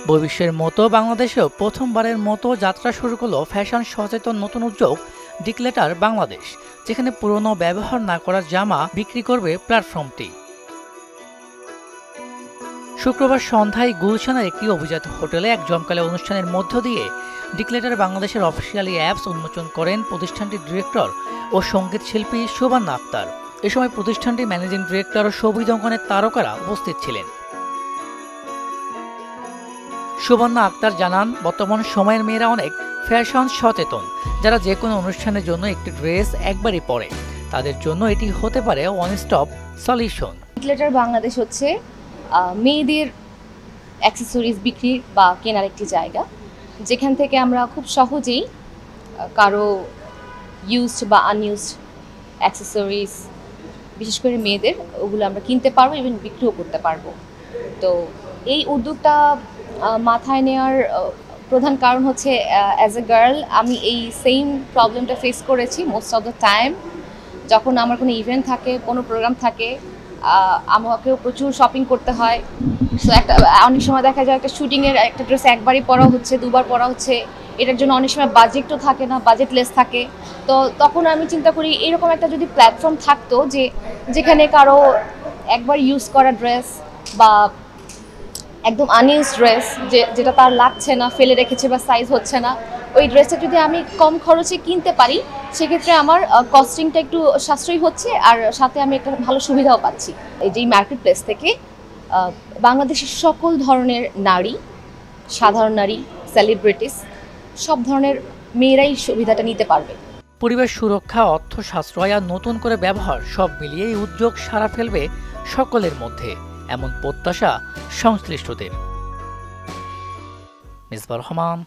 বহির্বিশ্বের মতো বাংলাদেশেও প্রথমবারের মতো যাত্রা শুরু করলো ফ্যাশন সচেতন নতুন উদ্যোগ ডিক্লেটার বাংলাদেশ, যেখানে পুরনো ব্যবহার না করা জামা বিক্রি করবে প্ল্যাটফর্মটি। শুক্রবার সন্ধ্যায় গুলশানের একটি অভিজাত হোটেলে এক জমকালো অনুষ্ঠানের মধ্য দিয়ে ডিক্লেটার বাংলাদেশের অফিসিয়ালি অ্যাপস উন্মোচন করেন প্রতিষ্ঠানটির ডিরেক্টর ও সঙ্গীত শিল্পী শোভান্না আক্তার। এ সময় প্রতিষ্ঠানটির ম্যানেজিং ডিরেক্টর ও ছবি অঙ্কনের তারকারা উপস্থিত ছিলেন। শোভান্না আক্তার জানান, বর্তমান সময়ের মেয়েরা অনেক ফ্যাশন সচেতন, যারা যে কোনো অনুষ্ঠানের জন্য একটি ড্রেস একবারই পরে। তাদের জন্য এটি হতে পারে ওয়ান স্টপ সলিউশন। ডিক্লেটার বাংলাদেশ হচ্ছে মেয়েদের অ্যাক্সেসরিজ বিক্রি বা কেনার একটি জায়গা, যেখান থেকে আমরা খুব সহজেই কারো ইউজড বা আনইউজড অ্যাক্সেসরিজ, বিশেষ করে মেয়েদের, ওগুলো আমরা কিনতে পারবো এবং বিক্রিও করতে পারবো। তো এই উদ্যোগটা মাথায় নেওয়ার প্রধান কারণ হচ্ছে অ্যাজ এ গার্ল আমি এই সেম প্রবলেমটা ফেস করেছি মোস্ট অফ দ্য টাইম। যখন আমার কোনো ইভেন্ট থাকে, কোনো প্রোগ্রাম থাকে, আমাকেও প্রচুর শপিং করতে হয়। সো অনেক সময় দেখা যায় একটা শুটিংয়ের একটা ড্রেস একবারই পরা হচ্ছে, দুবার পরা হচ্ছে, এটার জন্য অনেক সময় বাজেটও থাকে না, বাজেটলেস থাকে। তো তখন আমি চিন্তা করি এরকম একটা যদি প্ল্যাটফর্ম থাকতো যেখানে কারো একবার ইউজ করা ড্রেস বা একদম আনইউজ ড্রেস যেটা তার লাগছে না, ফেলে রেখেছে বা সাইজ হচ্ছে না, ওই ড্রেসটা যদি আমি কম খরচে কিনতে পারি, সেক্ষেত্রে আমার কস্টিংটা একটু সাশ্রয়ী হচ্ছে, আর সাথে আমি একটা ভালো সুবিধাও পাচ্ছি। এই যে মার্কেট প্লেস থেকে বাংলাদেশের সকল ধরনের নারী, সাধারণ নারী, সেলিব্রিটিস, সব ধরনের মেয়েরাই সুবিধাটা নিতে পারবে। পরিবেশ সুরক্ষা, অর্থ সাশ্রয় আর নতুন করে ব্যবহার সব মিলিয়ে এই উদ্যোগ সাড়া ফেলবে সকলের মধ্যে, এমন প্রত্যাশা সংশ্লিষ্টদের। মিসবাহ রহমান,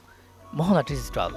মোহনা ডিজিটাল।